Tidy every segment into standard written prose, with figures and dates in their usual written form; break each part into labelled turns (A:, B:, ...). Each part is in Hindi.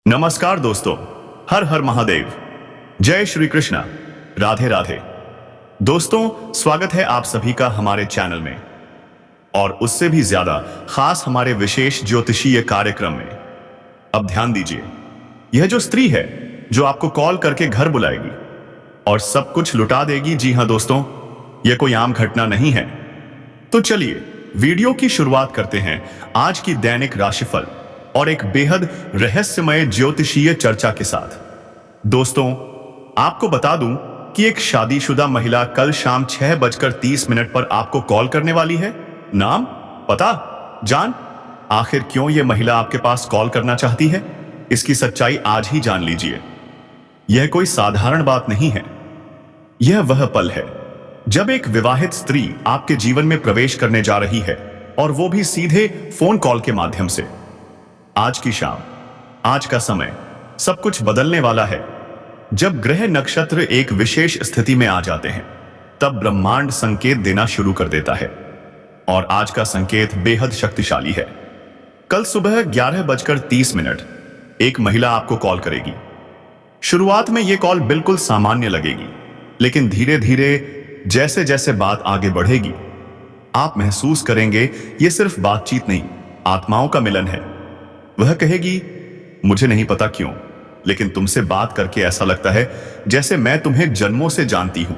A: नमस्कार दोस्तों, हर हर महादेव, जय श्री कृष्णा, राधे राधे। दोस्तों, स्वागत है आप सभी का हमारे चैनल में और उससे भी ज्यादा खास हमारे विशेष ज्योतिषीय कार्यक्रम में। अब ध्यान दीजिए, यह जो स्त्री है जो आपको कॉल करके घर बुलाएगी और सब कुछ लुटा देगी, जी हां दोस्तों, यह कोई आम घटना नहीं है। तो चलिए वीडियो की शुरुआत करते हैं आज की दैनिक राशिफल और एक बेहद रहस्यमय ज्योतिषीय चर्चा के साथ। दोस्तों, आपको बता दूं कि एक शादीशुदा महिला कल शाम 6:30 पर आपको कॉल करने वाली है। नाम, पता, जान, आखिर क्यों यह महिला आपके पास कॉल करना चाहती है, इसकी सच्चाई आज ही जान लीजिए। यह कोई साधारण बात नहीं है। यह वह पल है जब एक विवाहित स्त्री आपके जीवन में प्रवेश करने जा रही है, और वो भी सीधे फोन कॉल के माध्यम से। आज की शाम, आज का समय सब कुछ बदलने वाला है। जब ग्रह नक्षत्र एक विशेष स्थिति में आ जाते हैं, तब ब्रह्मांड संकेत देना शुरू कर देता है, और आज का संकेत बेहद शक्तिशाली है। कल सुबह 11:30 एक महिला आपको कॉल करेगी। शुरुआत में यह कॉल बिल्कुल सामान्य लगेगी, लेकिन धीरे धीरे जैसे जैसे बात आगे बढ़ेगी, आप महसूस करेंगे यह सिर्फ बातचीत नहीं, आत्माओं का मिलन है। वह कहेगी, मुझे नहीं पता क्यों, लेकिन तुमसे बात करके ऐसा लगता है जैसे मैं तुम्हें जन्मों से जानती हूं।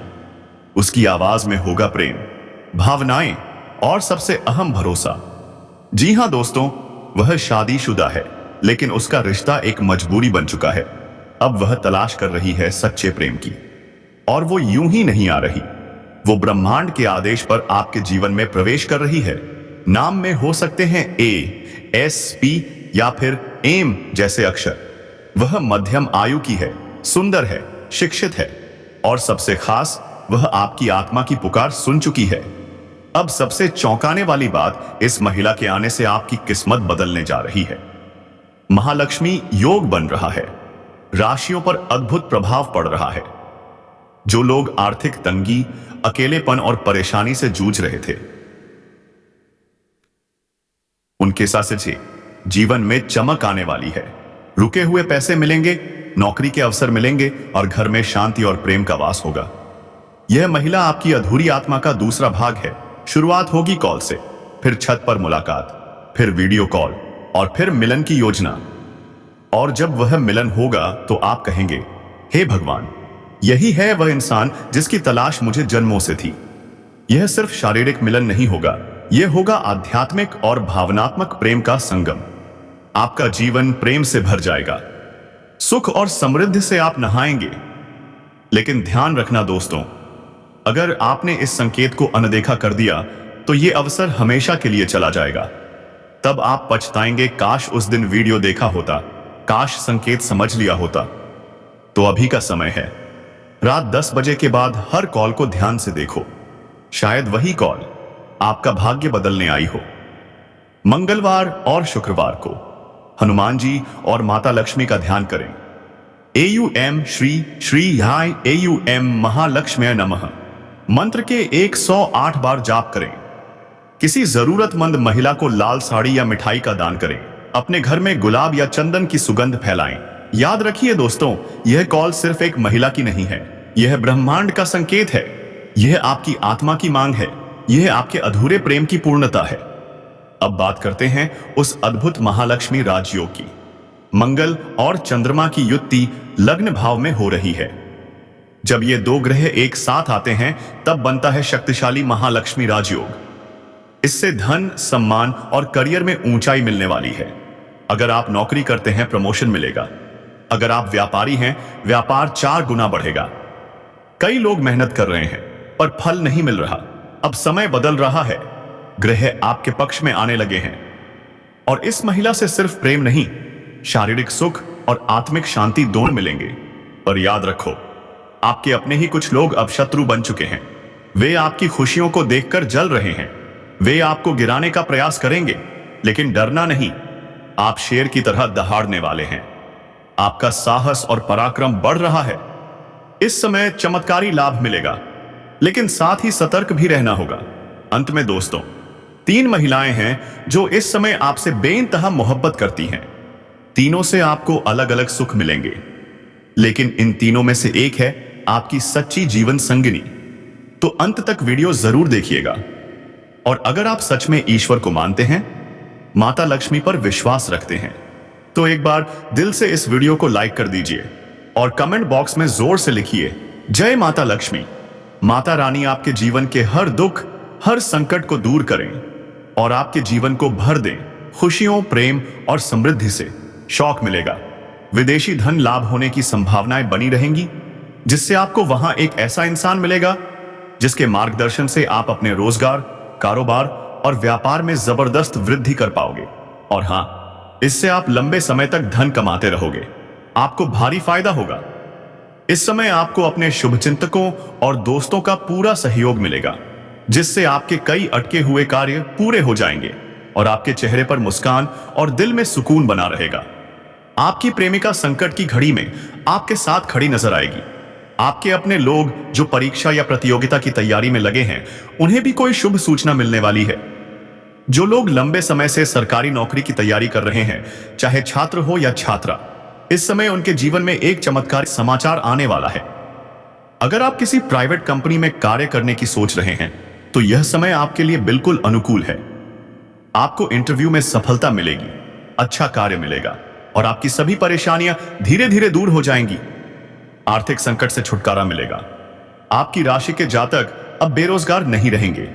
A: उसकी आवाज में होगा प्रेम, भावनाएं और सबसे अहम भरोसा। जी हां दोस्तों, वह शादीशुदा है, लेकिन उसका रिश्ता एक मजबूरी बन चुका है। अब वह तलाश कर रही है सच्चे प्रेम की, और वो यूं ही नहीं आ रही, वो ब्रह्मांड के आदेश पर आपके जीवन में प्रवेश कर रही है। नाम में हो सकते हैं ए, एस, पी या फिर एम जैसे अक्षर। वह मध्यम आयु की है, सुंदर है, शिक्षित है, और सबसे खास, वह आपकी आत्मा की पुकार सुन चुकी है। अब सबसे चौंकाने वाली बात, इस महिला के आने से आपकी किस्मत बदलने जा रही है। महालक्ष्मी योग बन रहा है, राशियों पर अद्भुत प्रभाव पड़ रहा है। जो लोग आर्थिक तंगी, अकेलेपन और परेशानी से जूझ रहे थे, उनके साथ से जीवन में चमक आने वाली है। रुके हुए पैसे मिलेंगे, नौकरी के अवसर मिलेंगे, और घर में शांति और प्रेम का वास होगा। यह महिला आपकी अधूरी आत्मा का दूसरा भाग है। शुरुआत होगी कॉल से, फिर छत पर मुलाकात, फिर वीडियो कॉल, और फिर मिलन की योजना। और जब वह मिलन होगा तो आप कहेंगे, हे भगवान, यही है वह इंसान जिसकी तलाश मुझे जन्मों से थी। यह सिर्फ शारीरिक मिलन नहीं होगा, यह होगा आध्यात्मिक और भावनात्मक प्रेम का संगम। आपका जीवन प्रेम से भर जाएगा, सुख और समृद्धि से आप नहाएंगे। लेकिन ध्यान रखना दोस्तों, अगर आपने इस संकेत को अनदेखा कर दिया तो यह अवसर हमेशा के लिए चला जाएगा। तब आप पछताएंगे, काश उस दिन वीडियो देखा होता, काश संकेत समझ लिया होता। तो अभी का समय है, रात 10 बजे के बाद हर कॉल को ध्यान से देखो। शायद वही कॉल आपका भाग्य बदलने आई हो। मंगलवार और शुक्रवार को हनुमान जी और माता लक्ष्मी का ध्यान करें। AUM श्री श्री हाय AUM महालक्ष्म्यै नमः मंत्र के 108 बार जाप करें। किसी जरूरतमंद महिला को लाल साड़ी या मिठाई का दान करें। अपने घर में गुलाब या चंदन की सुगंध फैलाएं। याद रखिए दोस्तों, यह कॉल सिर्फ एक महिला की नहीं है, यह ब्रह्मांड का संकेत है। यह आपकी आत्मा की मांग है, यह आपके अधूरे प्रेम की पूर्णता है। अब बात करते हैं उस अद्भुत महालक्ष्मी राजयोग की। मंगल और चंद्रमा की युति लग्न भाव में हो रही है। जब ये दो ग्रह एक साथ आते हैं, तब बनता है शक्तिशाली महालक्ष्मी राजयोग। इससे धन, सम्मान और करियर में ऊंचाई मिलने वाली है। अगर आप नौकरी करते हैं, प्रमोशन मिलेगा। अगर आप व्यापारी हैं, व्यापार 4 गुना बढ़ेगा। कई लोग मेहनत कर रहे हैं पर फल नहीं मिल रहा। अब समय बदल रहा है, ग्रह आपके पक्ष में आने लगे हैं, और इस महिला से सिर्फ प्रेम नहीं, शारीरिक सुख और आत्मिक शांति दोनों मिलेंगे। पर याद रखो, आपके अपने ही कुछ लोग अब शत्रु बन चुके हैं। वे आपकी खुशियों को देखकर जल रहे हैं। वे आपको गिराने का प्रयास करेंगे, लेकिन डरना नहीं, आप शेर की तरह दहाड़ने वाले हैं। आपका साहस और पराक्रम बढ़ रहा है। इस समय चमत्कारी लाभ मिलेगा, लेकिन साथ ही सतर्क भी रहना होगा। अंत में दोस्तों, 3 महिलाएं हैं जो इस समय आपसे बेइंतहा मोहब्बत करती हैं। तीनों से आपको अलग अलग सुख मिलेंगे, लेकिन इन तीनों में से एक है आपकी सच्ची जीवन संगिनी। तो अंत तक वीडियो जरूर देखिएगा। और अगर आप सच में ईश्वर को मानते हैं, माता लक्ष्मी पर विश्वास रखते हैं, तो एक बार दिल से इस वीडियो को लाइक कर दीजिए और कमेंट बॉक्स में जोर से लिखिए, जय माता लक्ष्मी। माता रानी आपके जीवन के हर दुख, हर संकट को दूर करें और आपके जीवन को भर दें खुशियों, प्रेम और समृद्धि से। शौक मिलेगा, विदेशी धन लाभ होने की संभावनाएं बनी रहेंगी, जिससे आपको वहां एक ऐसा इंसान मिलेगा जिसके मार्गदर्शन से आप अपने रोजगार, कारोबार और व्यापार में जबरदस्त वृद्धि कर पाओगे। और हां, इससे आप लंबे समय तक धन कमाते रहोगे। आपको भारी फायदा होगा। इस समय आपको अपने शुभचिंतकों और दोस्तों का पूरा सहयोग मिलेगा, जिससे आपके कई अटके हुए कार्य पूरे हो जाएंगे और आपके चेहरे पर मुस्कान और दिल में सुकून बना रहेगा। आपकी प्रेमिका संकट की घड़ी में आपके साथ खड़ी नजर आएगी। आपके अपने लोग जो परीक्षा या प्रतियोगिता की तैयारी में लगे हैं, उन्हें भी कोई शुभ सूचना मिलने वाली है। जो लोग लंबे समय से सरकारी नौकरी की तैयारी कर रहे हैं, चाहे छात्र हो या छात्रा, इस समय उनके जीवन में एक चमत्कार समाचार आने वाला है। अगर आप किसी प्राइवेट कंपनी में कार्य करने की सोच रहे हैं, तो यह समय आपके लिए बिल्कुल अनुकूल है। आपको इंटरव्यू में सफलता मिलेगी, अच्छा कार्य मिलेगा और आपकी सभी परेशानियां धीरे धीरे दूर हो जाएंगी। आर्थिक संकट से छुटकारा मिलेगा। आपकी राशि के जातक अब बेरोजगार नहीं रहेंगे,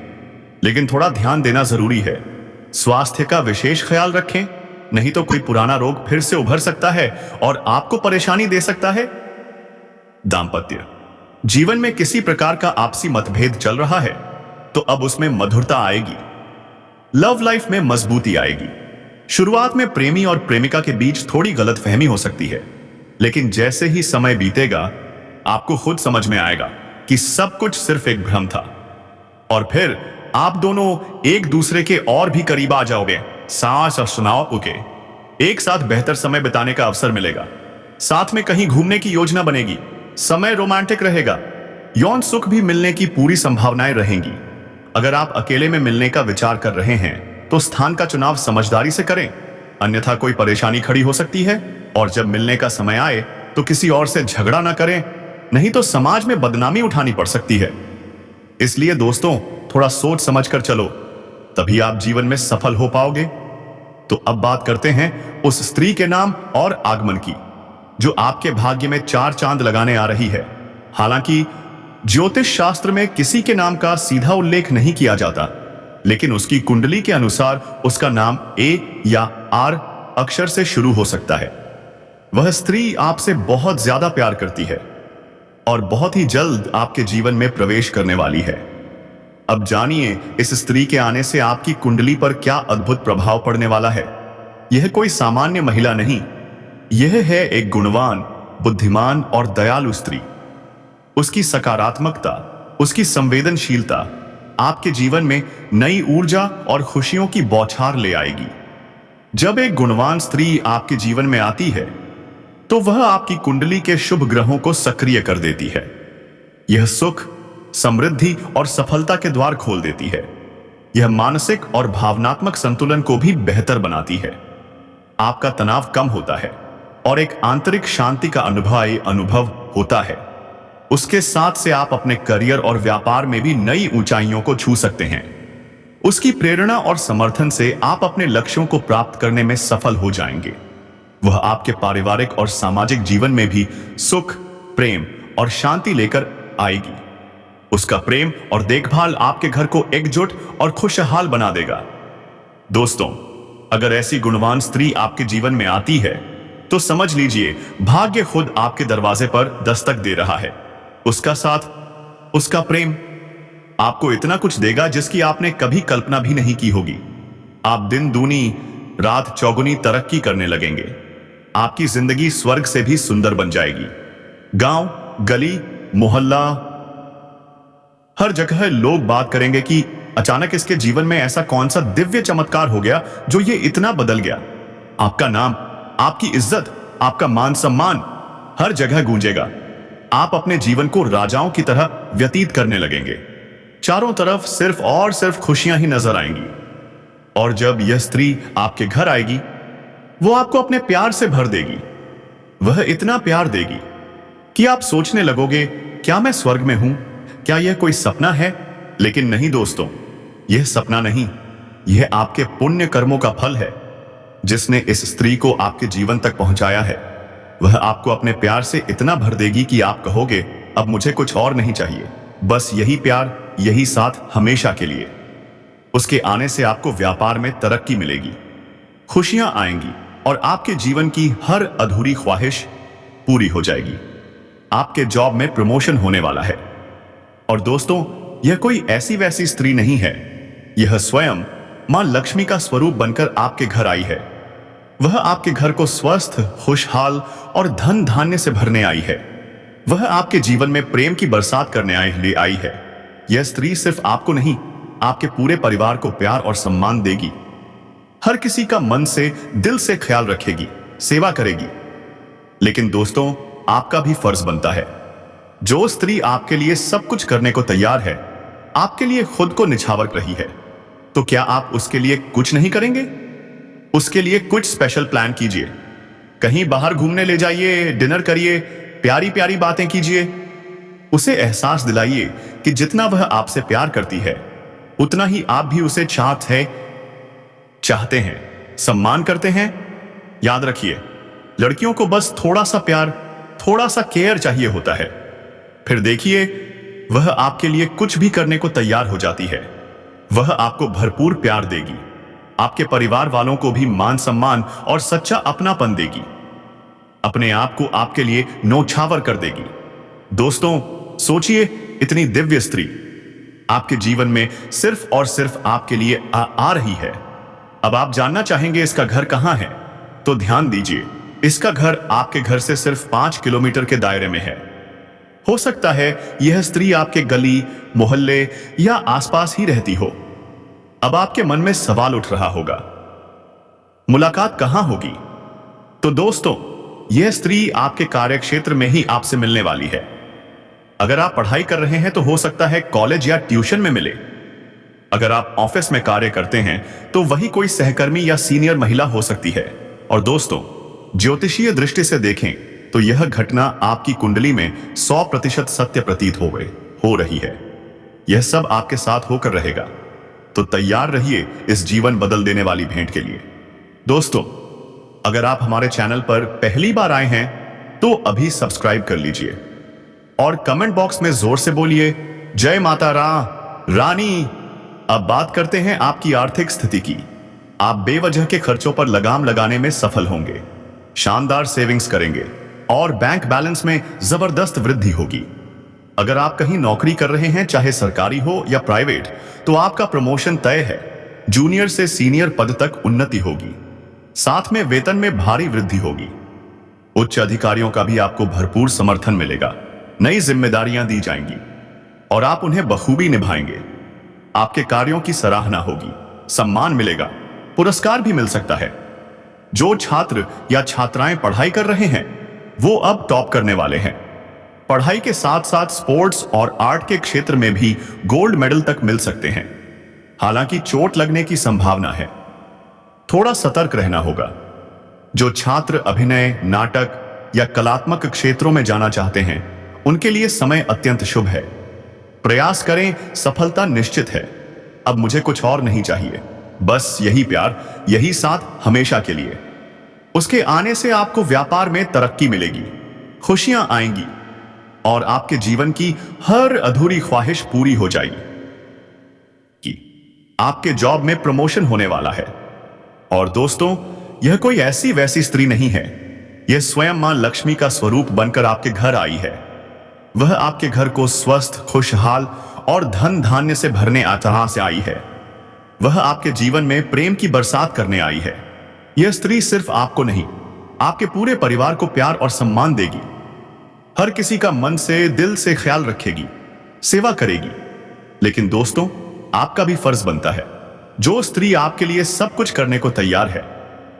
A: लेकिन थोड़ा ध्यान देना जरूरी है। स्वास्थ्य का विशेष ख्याल रखें, नहीं तो कोई पुराना रोग फिर से उभर सकता है और आपको परेशानी दे सकता है। दांपत्य जीवन में किसी प्रकार का आपसी मतभेद चल रहा है, तो अब उसमें मधुरता आएगी। लव लाइफ में मजबूती आएगी। शुरुआत में प्रेमी और प्रेमिका के बीच थोड़ी गलतफहमी हो सकती है, लेकिन जैसे ही समय बीतेगा, आपको खुद समझ में आएगा कि सब कुछ सिर्फ एक भ्रम था। और फिर आप दोनों एक दूसरे के और भी करीब आ जाओगे। सांस और सुनाओ ओके। एक साथ बेहतर समय बिताने का अवसर मिलेगा। साथ में कहीं घूमने की योजना बनेगी। समय रोमांटिक रहेगा। यौन सुख भी मिलने की पूरी संभावनाएं रहेंगी। अगर आप अकेले में मिलने का विचार कर रहे हैं, तो स्थान का चुनाव समझदारी से करें, अन्यथा कोई परेशानी खड़ी हो सकती है। और जब मिलने का समय आए, तो किसी और से झगड़ा ना करें, नहीं तो समाज में बदनामी उठानी पड़ सकती है। इसलिए दोस्तों, थोड़ा सोच समझ कर चलो, तभी आप जीवन में सफल हो पाओगे। तो अब बात करते हैं उस स्त्री के नाम और आगमन की, जो आपके भाग्य में 4 चांद लगाने आ रही है। हालांकि ज्योतिष शास्त्र में किसी के नाम का सीधा उल्लेख नहीं किया जाता, लेकिन उसकी कुंडली के अनुसार उसका नाम ए या आर अक्षर से शुरू हो सकता है। वह स्त्री आपसे बहुत ज्यादा प्यार करती है और बहुत ही जल्द आपके जीवन में प्रवेश करने वाली है। अब जानिए इस स्त्री के आने से आपकी कुंडली पर क्या अद्भुत प्रभाव पड़ने वाला है। यह कोई सामान्य महिला नहीं, यह है एक गुणवान, बुद्धिमान और दयालु स्त्री। उसकी सकारात्मकता, उसकी संवेदनशीलता आपके जीवन में नई ऊर्जा और खुशियों की बौछार ले आएगी। जब एक गुणवान स्त्री आपके जीवन में आती है, तो वह आपकी कुंडली के शुभ ग्रहों को सक्रिय कर देती है। यह सुख, समृद्धि और सफलता के द्वार खोल देती है। यह मानसिक और भावनात्मक संतुलन को भी बेहतर बनाती है। आपका तनाव कम होता है और एक आंतरिक शांति का अनुभव होता है। उसके साथ से आप अपने करियर और व्यापार में भी नई ऊंचाइयों को छू सकते हैं। उसकी प्रेरणा और समर्थन से आप अपने लक्ष्यों को प्राप्त करने में सफल हो जाएंगे। वह आपके पारिवारिक और सामाजिक जीवन में भी सुख, प्रेम और शांति लेकर आएगी। उसका प्रेम और देखभाल आपके घर को एकजुट और खुशहाल बना देगा। दोस्तों, अगर ऐसी गुणवान स्त्री आपके जीवन में आती है, तो समझ लीजिए भाग्य खुद आपके दरवाजे पर दस्तक दे रहा है। उसका साथ, उसका प्रेम आपको इतना कुछ देगा जिसकी आपने कभी कल्पना भी नहीं की होगी। आप दिन दूनी रात चौगुनी तरक्की करने लगेंगे। आपकी जिंदगी स्वर्ग से भी सुंदर बन जाएगी। गांव, गली, मोहल्ला, हर जगह लोग बात करेंगे कि अचानक इसके जीवन में ऐसा कौन सा दिव्य चमत्कार हो गया जो ये इतना बदल गया। आपका नाम, आपकी इज्जत, आपका मान सम्मान हर जगह गूंजेगा। आप अपने जीवन को राजाओं की तरह व्यतीत करने लगेंगे। चारों तरफ सिर्फ और सिर्फ खुशियां ही नजर आएंगी। और जब यह स्त्री आपके घर आएगी, वो आपको अपने प्यार से भर देगी। वह इतना प्यार देगी कि आप सोचने लगोगे, क्या मैं स्वर्ग में हूं? क्या यह कोई सपना है? लेकिन नहीं दोस्तों, यह सपना नहीं, यह आपके पुण्य कर्मों का फल है। जिसने इस स्त्री को आपके जीवन तक पहुंचाया है, वह आपको अपने प्यार से इतना भर देगी कि आप कहोगे, अब मुझे कुछ और नहीं चाहिए, बस यही प्यार, यही साथ हमेशा के लिए। उसके आने से आपको व्यापार में तरक्की मिलेगी, खुशियां आएंगी और आपके जीवन की हर अधूरी ख्वाहिश पूरी हो जाएगी। आपके जॉब में प्रमोशन होने वाला है। और दोस्तों, यह कोई ऐसी वैसी स्त्री नहीं है, यह स्वयं मां लक्ष्मी का स्वरूप बनकर आपके घर आई है। वह आपके घर को स्वस्थ, खुशहाल और धन धान्य से भरने आई है। वह आपके जीवन में प्रेम की बरसात करने आई है। यह स्त्री सिर्फ आपको नहीं, आपके पूरे परिवार को प्यार और सम्मान देगी। हर किसी का मन से, दिल से ख्याल रखेगी, सेवा करेगी। लेकिन दोस्तों, आपका भी फर्ज बनता है। जो स्त्री आपके लिए सब कुछ करने को तैयार है, आपके लिए खुद को निछावर रही है, तो क्या आप उसके लिए कुछ नहीं करेंगे? उसके लिए कुछ स्पेशल प्लान कीजिए। कहीं बाहर घूमने ले जाइए, डिनर करिए, प्यारी प्यारी बातें कीजिए। उसे एहसास दिलाइए कि जितना वह आपसे प्यार करती है, उतना ही आप भी उसे चाहते हैं, सम्मान करते हैं। याद रखिए, लड़कियों को बस थोड़ा सा प्यार, थोड़ा सा केयर चाहिए होता है। फिर देखिए, वह आपके लिए कुछ भी करने को तैयार हो जाती है। वह आपको भरपूर प्यार देगी, आपके परिवार वालों को भी मान सम्मान और सच्चा अपनापन देगी, अपने आप को आपके लिए न्योछावर कर देगी। दोस्तों, सोचिए, इतनी दिव्य स्त्री आपके जीवन में सिर्फ और सिर्फ आपके लिए आ रही है। अब आप जानना चाहेंगे इसका घर कहां है? तो ध्यान दीजिए, इसका घर आपके घर से सिर्फ 5 किलोमीटर के दायरे में है। हो सकता है यह स्त्री आपके गली, मोहल्ले या आसपास ही रहती हो। अब आपके मन में सवाल उठ रहा होगा, मुलाकात कहां होगी? तो दोस्तों, यह स्त्री आपके कार्यक्षेत्र में ही आपसे मिलने वाली है। अगर आप पढ़ाई कर रहे हैं तो हो सकता है कॉलेज या ट्यूशन में मिले। अगर आप ऑफिस में कार्य करते हैं तो वही कोई सहकर्मी या सीनियर महिला हो सकती है। और दोस्तों, ज्योतिषीय दृष्टि से देखें तो यह घटना आपकी कुंडली में 100% सत्य प्रतीत हो रही है। यह सब आपके साथ होकर रहेगा। तो तैयार रहिए इस जीवन बदल देने वाली भेंट के लिए। दोस्तों, अगर आप हमारे चैनल पर पहली बार आए हैं तो अभी सब्सक्राइब कर लीजिए और कमेंट बॉक्स में जोर से बोलिए, जय माता रानी। अब बात करते हैं आपकी आर्थिक स्थिति की। आप बेवजह के खर्चों पर लगाम लगाने में सफल होंगे, शानदार सेविंग्स करेंगे और बैंक बैलेंस में जबरदस्त वृद्धि होगी। अगर आप कहीं नौकरी कर रहे हैं, चाहे सरकारी हो या प्राइवेट, तो आपका प्रमोशन तय है। जूनियर से सीनियर पद तक उन्नति होगी, साथ में वेतन में भारी वृद्धि होगी। उच्च अधिकारियों का भी आपको भरपूर समर्थन मिलेगा। नई जिम्मेदारियां दी जाएंगी और आप उन्हें बखूबी निभाएंगे। आपके कार्यों की सराहना होगी, सम्मान मिलेगा, पुरस्कार भी मिल सकता है। जो छात्र या छात्राएं पढ़ाई कर रहे हैं, वो अब टॉप करने वाले हैं। पढ़ाई के साथ साथ स्पोर्ट्स और आर्ट के क्षेत्र में भी गोल्ड मेडल तक मिल सकते हैं। हालांकि चोट लगने की संभावना है, थोड़ा सतर्क रहना होगा। जो छात्र अभिनय, नाटक या कलात्मक क्षेत्रों में जाना चाहते हैं, उनके लिए समय अत्यंत शुभ है। प्रयास करें, सफलता निश्चित है। अब मुझे कुछ और नहीं चाहिए, बस यही प्यार, यही साथ हमेशा के लिए। उसके आने से आपको व्यापार में तरक्की मिलेगी, खुशियां आएंगी और आपके जीवन की हर अधूरी ख्वाहिश पूरी हो जाएगी। कि आपके जॉब में प्रमोशन होने वाला है। और दोस्तों, यह कोई ऐसी वैसी स्त्री नहीं है, यह स्वयं मां लक्ष्मी का स्वरूप बनकर आपके घर आई है। वह आपके घर को स्वस्थ, खुशहाल और धन धान्य से भरने तरह से आई है। वह आपके जीवन में प्रेम की बरसात करने आई है। यह स्त्री सिर्फ आपको नहीं, आपके पूरे परिवार को प्यार और सम्मान देगी। हर किसी का मन से, दिल से ख्याल रखेगी, सेवा करेगी। लेकिन दोस्तों, आपका भी फर्ज बनता है। जो स्त्री आपके लिए सब कुछ करने को तैयार है,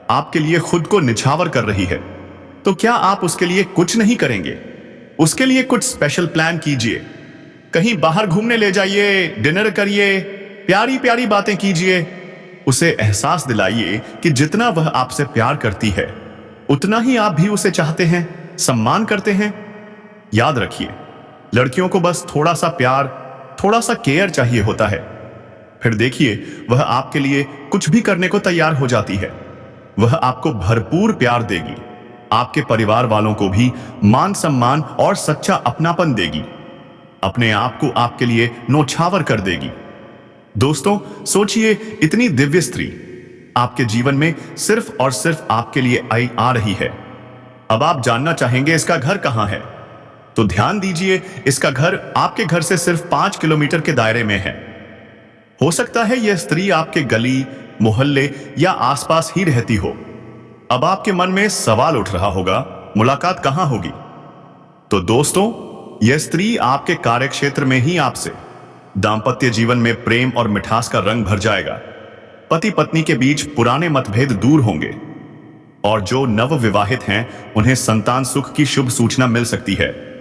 A: आपके लिए खुद को निछावर कर रही है, तो क्या आप उसके लिए कुछ नहीं करेंगे? उसके लिए कुछ स्पेशल प्लान कीजिए। कहीं बाहर घूमने ले जाइए, डिनर करिए, प्यारी प्यारी बातें कीजिए। उसे एहसास दिलाइए कि जितना वह आपसे प्यार करती है उतना ही आप भी उसे चाहते हैं, सम्मान करते हैं। याद रखिए, लड़कियों को बस थोड़ा सा प्यार, थोड़ा सा केयर चाहिए होता है। फिर देखिए, वह आपके लिए कुछ भी करने को तैयार हो जाती है। वह आपको भरपूर प्यार देगी, आपके परिवार वालों को भी मान सम्मान और सच्चा अपनापन देगी, अपने आप को आपके लिए नौछावर कर देगी। दोस्तों, सोचिए, इतनी दिव्य स्त्री आपके जीवन में सिर्फ और सिर्फ आपके लिए आ रही है। अब आप जानना चाहेंगे इसका घर कहां है, तो ध्यान दीजिए, इसका घर आपके घर से सिर्फ 5 किलोमीटर के दायरे में है। हो सकता है यह स्त्री आपके गली, मोहल्ले या आसपास ही रहती हो। अब आपके मन में सवाल उठ रहा होगा, मुलाकात कहां होगी? तो दोस्तों, यह स्त्री आपके कार्यक्षेत्र में ही आपसे दाम्पत्य जीवन में प्रेम और मिठास का रंग भर जाएगा। पति पत्नी के बीच पुराने मतभेद दूर होंगे और जो नवविवाहित हैं उन्हें संतान सुख की शुभ सूचना मिल सकती है।